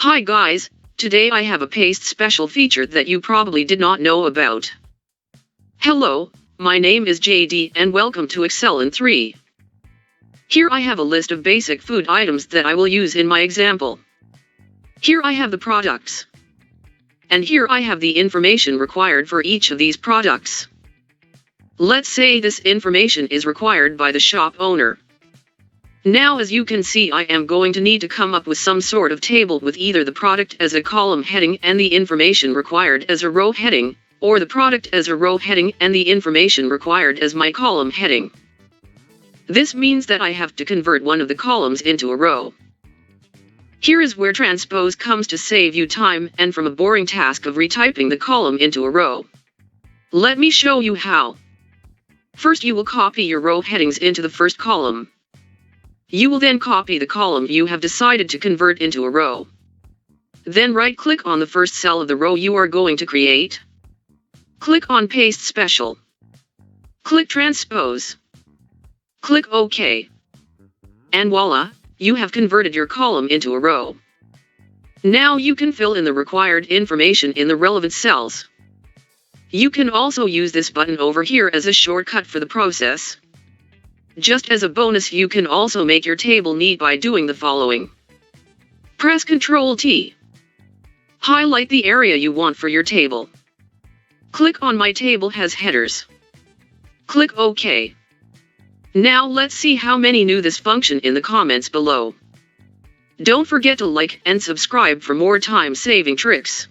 Hi guys, today I have a paste special feature that you probably did not know about. Hello, my name is JD and welcome to Excel in 3. Here I have a list of basic food items that I will use in my example. Here I have the products. And here I have the information required for each of these products. Let's say this information is required by the shop owner. Now as you can see, I am going to need to come up with some sort of table with either the product as a column heading and the information required as a row heading, or the product as a row heading and the information required as my column heading. This means that I have to convert one of the columns into a row. Here is where Transpose comes to save you time and from a boring task of retyping the column into a row. Let me show you how. First you will copy your row headings into the first column. You will then copy the column you have decided to convert into a row. Then right-click on the first cell of the row you are going to create. Click on Paste Special. Click Transpose. Click OK. And voila, you have converted your column into a row. Now you can fill in the required information in the relevant cells. You can also use this button over here as a shortcut for the process. Just as a bonus, you can also make your table neat by doing the following. Press Ctrl+T. Highlight the area you want for your table. Click on My Table Has Headers. Click OK. Now let's see how many knew this function in the comments below. Don't forget to like and subscribe for more time-saving tricks.